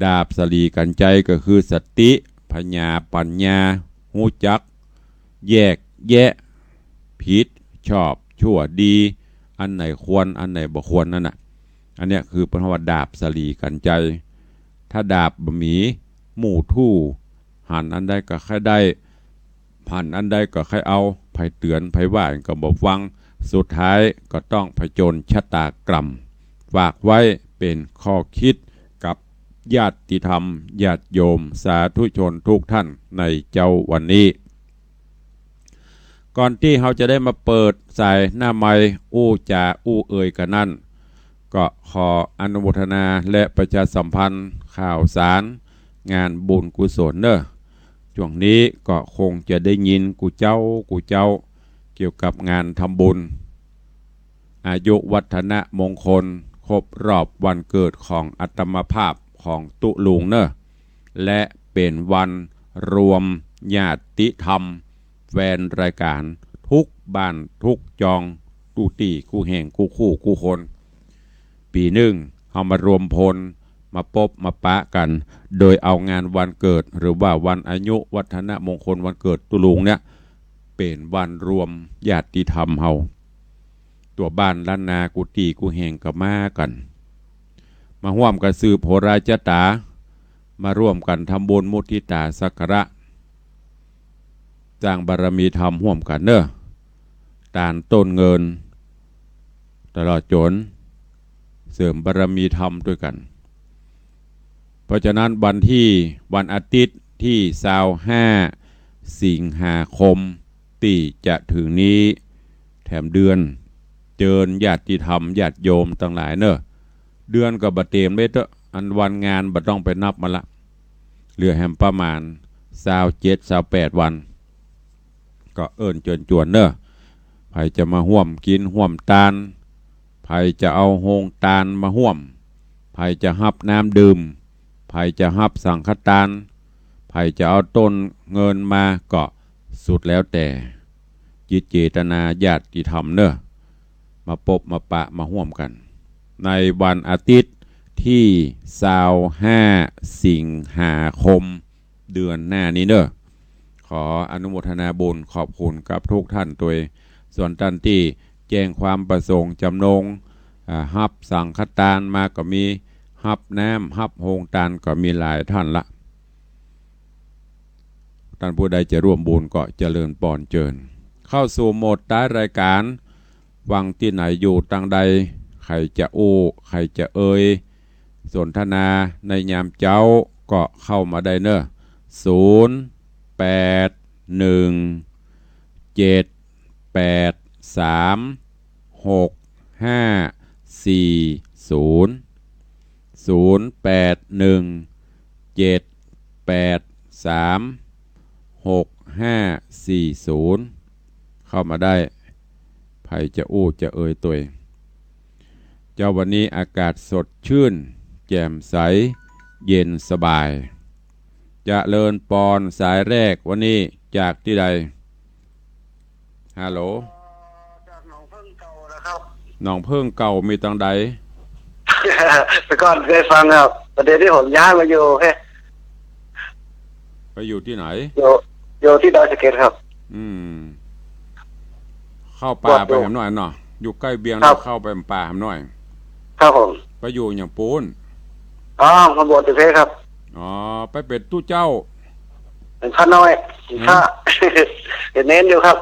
ดาบสลีกันใจก็คือสติปัญญาหูจักแยกแยะผิดชอบชั่วดีอันไหนควรอันไหนบ่ควรนั่นน่ะอันเนี้ยคือเพราะว่าดาบสลีกันใจถ้าดาบบ่มีหมู่ทู่หันอันใดก็ใครได้หันอันใดก็ใครเอาไผเตือนไผว่าก็บ่ฟังสุดท้ายก็ต้องผจญชะตากรรมฝากไว้เป็นข้อคิดกับญาติธรรมญาติโยมสาธุชนทุกท่านในเจ้าวันนี้ก่อนที่เราจะได้มาเปิดใส่หน้าไมค์อู้จ่าอู้เอ่ยกันนั่นก็ขออนุโมทนาและประชาสัมพันธ์ข่าวสารงานบุญกุศลเนอะช่วงนี้ก็คงจะได้ยินกูเจ้าเกี่ยวกับงานทำบุญอายุวัฒนมงคลครบรอบวันเกิดของอัตมภาพของตุลุงเนอะและเป็นวันรวมญาติธรรมแฟนรายการทุกบ้านทุกจองทุกตีคู่แห่งคู่คู่คู่คนปีหนึ่งเอามารวมพลมาพบมาปะกันโดยเอางานวันเกิดหรือว่าวันอายุวัฒนมงคลวันเกิดตุลุงเนี่ยเป็นวันรวมญาติธรรมเฮาตัวบ้านล้านนากุฏิกูแห่งก็มากันมาร่วมกันสืบโหราจตามาร่วมกันทำบุญมุทิตาสักการะสร้างบารมีธรรมร่วมกันเนอะตานต้นเงิน ตลอดจนเสริมบารมีธรรมด้วยกันเพราะฉะนั้นวันอาทิตย์ที่25สิงหาคมที่จะถึงนี้แถมเดือนเจิญญาติธรรมญาติโยมต่างหลายเนอะเดือนก็บ่เต็มเลยเด้ออันวันงานบ่ต้องไปนับมาละเหลือแฮมประมาณ27-28วันก็เอิ้นจวนเนอะไผจะมาร่วมกินร่วมทานไผจะเอาโฮงทานมาร่วมไผจะรับน้ำดื่มไผจะรับสังฆทานไผจะเอาต้นเงินมาก็สุดแล้วแต่จิตเจตนาญาติธรรมเนอะมาปบมาปะมาร่วมกันในวันอาทิตย์ที่25สิงหาคมเดือนหน้านี้เนอะขออนุโมทนาบุญขอบคุณกับทุกท่านตัวส่วนท่านที่แจ้งความประสงค์จำนงฮับสังฆทานมาก็มีฮับน้ำฮับโฮงทานก็มีหลายท่านละท่านผู้ใดจะร่วมบุญก็เจริญปอนเจิญเข้าสู่โหมดท้ายรายการวังที่ไหนอยู่ต่างใดใครจะอู้ใครจะเอ่ยสนทนาในยามเจ้าก็เข้ามาได้เนอะ0810783540เข้ามาได้ใครจะอู้จะเอ่ยตัวเองเจ้าวันนี้อากาศสดชื่นแจ่มใสเย็นสบายเจริญปอนสายแรกวันนี้จากที่ใดฮัลโหลจากหนองเพิ่งเก่านะครับ หนองเพิ่งเก่ามีตังใด แต่ก่อนเคยฟังครับประเด็นที่ผมย้ายมาอยู่ไปอยู่ที่ไหนอยู่ที่ดอยสะเก็ดครับเข้าป่าไปหน่อยเนาะอยู่ใกล้เบียงแล้วเข้าไปป่าหน่อยครับผมไปอยู่อย่างปูนขบวนติเพครับไปเป็ดตู้เจ้าเป็นข้าน้อยข้าเป็นเน้นอยู่ครับ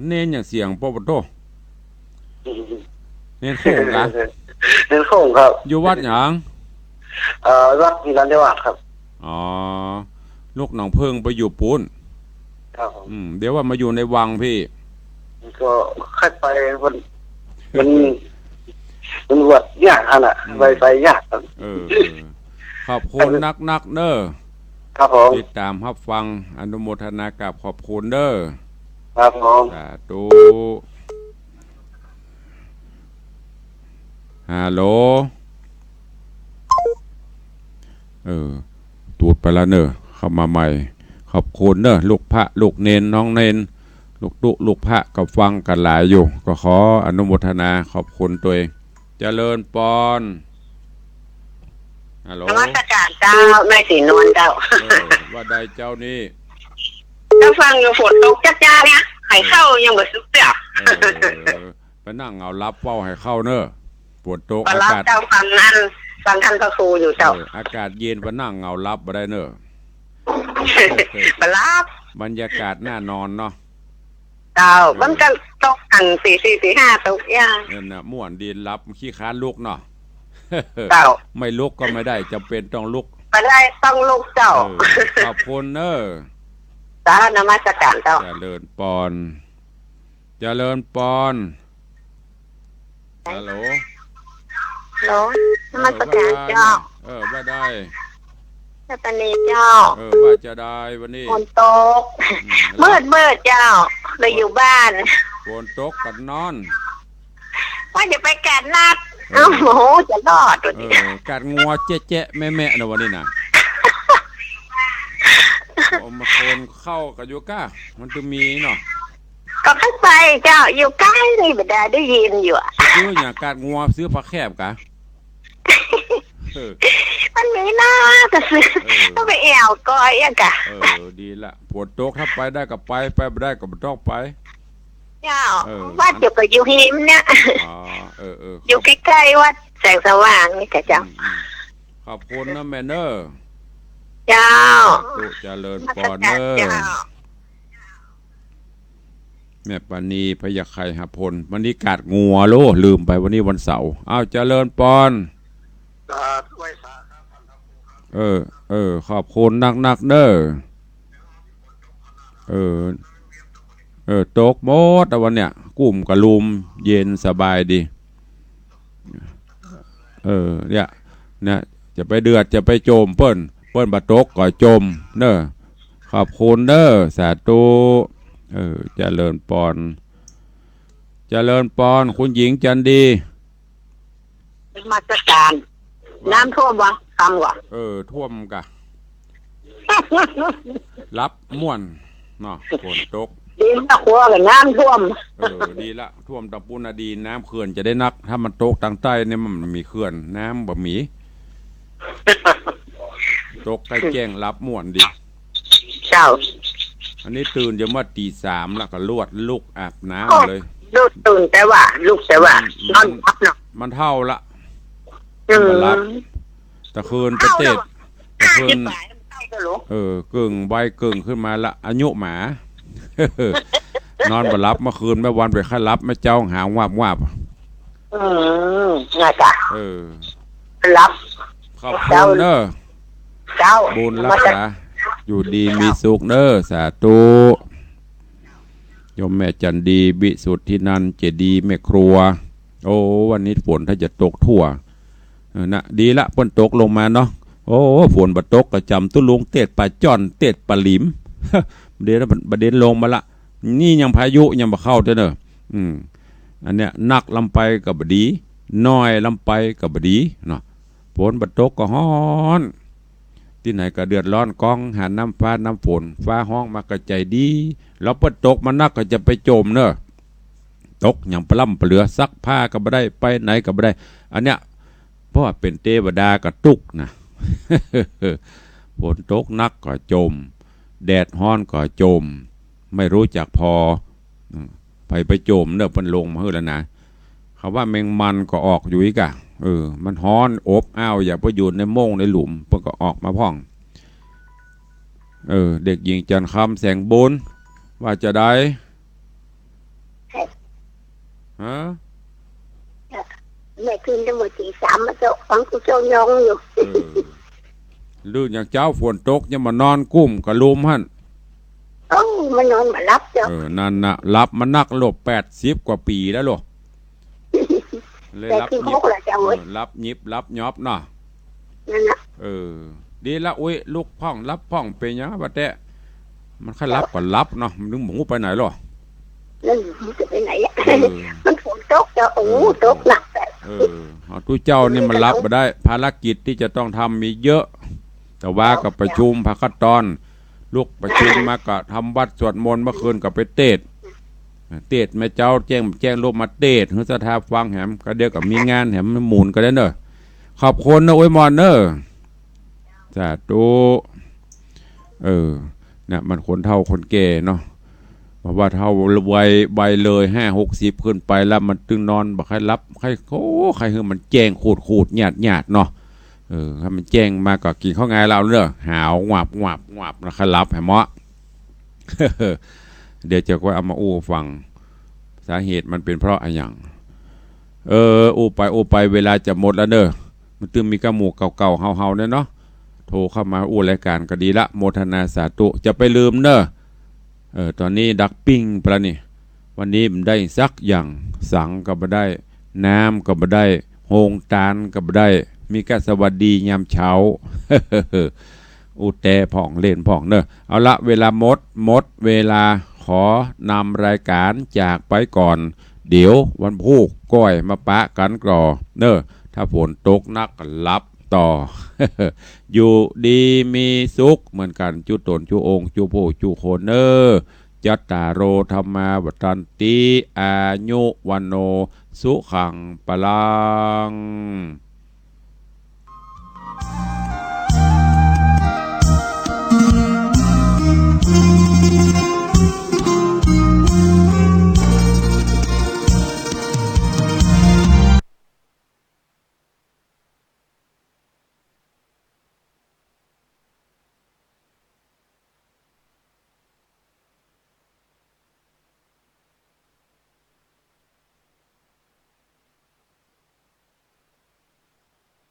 เน้นอย่างเสียงโปปโตเน้นโค้งกันเน้นโค้งครับอยู่วัดหยังวัดนิรันดร์วัดครับลูกหนองเพิ่งไปอยู่ปูนครับเดี๋ยวว่ามาอยู่ในวังพี่ก็ค่อยไปมันวัดยากขนาดไปยากขอบคุณนักเด้อครับผมติดตามรับฟังอนุโมทนากับขอบคุณเด้อครับผมสาธุฮัลโหลตูดไปแล้วเนอะเข้ามาใหม่ขอบคุณเนอะลูกพระลูกเนนน้องเนนลูกพระก็ฟังกันหลายอยู่ก็ขออนุโมทนาขอบคุณตัวเองเจริญปอนฮัลโหลนมัสการเจ้าแม่สีนวลเจ้าว่าใดเจ้านี่เจ้าฟังอยู่ฝนตกจ้าเนี่ยให้เข้ายังบ่สุกเปียกไปนั่งเงารับเฝ้าให้เข้าเนอะฝนตกอากาศเจ้าฟังท่านพระครูอยู่เจ้าอากาศเย็นไปนั่งเงารับบ่ได้เนอะไปรับบรรยากาศน่านอนเนาะเจ้ามันก็ตกอัน4-4-5ตกย่างนั่นน่ะม่วนดีรับขี้ค้านลุกเนาะเจ้าไม่ลุกก็ไม่ได้จำเป็นต้องลุกไม่ได้ต้องลุกเจ้าขอบคุณเนอะสานมัสการเจ้าเจริญปอนฮัลโหลนมัสการเจ้าว่าได้ตอนนี้เจ้าว่าจะได้วันนี้ฝนตกมืดเจ้าเลยอยู่บ้านฝนตกกันนอนว่าจะไปกัดนัดโอ้โหจะรอดตัวนี้กัดงัวเจ๊ะแม่นะวันนี้นะมาคนเข้ากับโยก้ามันจะมีเนาะก็ขึ้นไปเจ้าอยู่ใกล้นี่บ่ได้ยินอยู่ซื้ออย่างกัดงัวซื้อผักแคบกะมันมีหน้าก็ซื้อต้องไปแอวก้อยอะกะดีละปวดโต๊ะถ้าไปได้ก็ไปไม่ได้ก็ไม่ต้องไปเจ้าวัดอยู่กับอยู่หิมเนี่ยอยู่ใกล้ๆวัดแสงสว่างนี่เจ้าขอบคุณนะแม่เนอร์เจ้าเจริญปอนเนอร์ แม่ปานีพยาไข่หพลวันนี้กาดงัวโลลืมไปวันนี้วันเสาร์อ้าวเจริญปอนขอบคุณนักเด้อตกหมดแต่วันเนี้ยกุ้มกับลุมเย็นสบายดีเนี่ยจะไปเดือดจะไปโจมเปิ้นบะตกก็โจมเด้อขอบคุณเด้อสาธุเจริญปอนคุณหญิงจันดีมาตรการน้ำท่วมวะคำวะท่วมกะ รับม่วนเนาะฝนตกดีนะครัวกับน้ำท่วมดีละท่วมตะปูนาดีน้ำเขื่อนจะได้นักถ้ามันตกทางใต้เนี่ยมันมีเขื่อนน้ำบะหมี่ตกใกล้แจ้งรับม่วนดีเจ้าอันนี้ตื่นจะเมื่อตี 3แล้วก็ลวดลูกอาบน้ำเลยลูกตื่นแต่ว่านอนพับเนาะมันเท่าละมันรับตะคืนไปเตะตะคืนกึ่งใบกึ่งขึ้นมาละอายุหมานอนบ่รับเมื่อคืนแม่วันไปค่ารับแม่เจ้าหาวาบน่าจะรับขอบคุณเด้อบุญรักษาอยู่ดีมีสุขเด้อสาธุโยมแม่จันดีบิสุทธินันเจดีแม่ครัวโอ้วันนี้ฝนถ้าจะตกทั่วนะดีละฝนตกลงมาเนาะโอ้ฝนบัดตกกระจำตุ้ลุงเตดปลาจ้อนเตดปลาหลิมเดี๋ยวประเด็นลงมาละนี่ยังพายุยังมาเข้าเด้ออันเนี้ยนักลำไปกับบดีน้อยลำไปกับบดีเนาะฝนบัดตกก็ฮ้อนที่ไหนก็เดือดร้อนกองหาน้ำฟ้าน้ำฝนฟ้าห้องมากระใจดีแล้วฝนตกมันนักก็จะไปโจมเนอะตกอย่างปล้ำเปลือซักผ้าก็ไม่ได้ไปไหนก็ไม่ได้อันเนี้ยเพราะว่าเป็นเทวดากระตุกนะฝนตกนักก็จมแดดฮ้อนก็จมไม่รู้จักพอไปโจมเนอะมันลงมาเฮ้ยแล้วนะเขาว่าแมงมันก็ออกอยู่อีกอะมันฮ้อนอบอ้าวอย่าไปอยู่ในโม่งในหลุมเพิ่งก็ออกมาพ่องเด็กหญิงจันคำแสงบุญว่าจะได้ฮะแม่คืนตั้งแต่ตี 3มาเจ้าฟังกูเจ้ายองอยู่ลื่นอย่างเจ้าฝนตกยังมานอนกุ้มกับลุมหั่นมันนอนมารับเจ้านั่นน่ะรับมันนักลบ80 กว่าปีแล้วลูกเลยรับยิบรับยอบเนาะนั่นน่ะดีละอุ้ยลูกพ่องรับพ่องเป็นยังบัดแตะมันแค่รับก็รับเนาะมันนึกหมูไปไหนหรอนั่นมันจะไปไหนมันฝนตกจะตกหนักทุกเจ้านี่มันรับมาได้ภารกิจที่จะต้องทำมีเยอะแต่ว่ากับประชุมพักตอนลูกประชุมมาก็ทำวัดสวดมนต์เมื่อคืนกับไปเตดแม่เจ้าแจ้งรูปมาเตดเฮือสถาฟังแหมก็เดียวกับมีงานแหมหมุนก็ได้เนอะขอบคุณนะโอ้ยมอนเนอะสาธุเนี่ยมันคนเฒ่าคนแก่เนาะเพราะว่าเท่าใบเลย50-60ขึ้นไปแล้วมันตึงนอนบอกใครรับใครคือมันแจ้งขูดหยาดเนาะถ้ามันแจ้งมาก็กินข้าวไงเราเนอะหาวงวับแล้วใครรับแหมะเดี๋ยวจะก็เอามาอู้ฟังสาเหตุมันเป็นเพราะอะไรอย่างอู้ไปเวลาจะหมดแล้วเนอะมันตึงมีกระหมูเก่าเฮาเนี่ยเนาะโทรเข้ามาอู้รายการก็ดีละโมทนาสาธุจะไปลืมเนอะตอนนี้ดักปิ้งปลานี่วันนี้มันได้สักอย่างสังก็บ่ได้น้ำก็บ่ได้โฮงตาลก็บ่ได้มีกะสวัสดียามเช้าอุแตผ่องเล่นผ่องเนอะเอาละเวลาหมดเวลาขอนำรายการจากไปก่อนเดี๋ยววันพุธก้อยมาปะกันก่อเนอะถ้าฝนตกนักรับต่อ อยู่ดีมีสุขเหมือนกันจุตนจุองจุโพจุโคนเนอจัตตาโรธรรมาวัฏันติอายุวันโนสุขังปลัง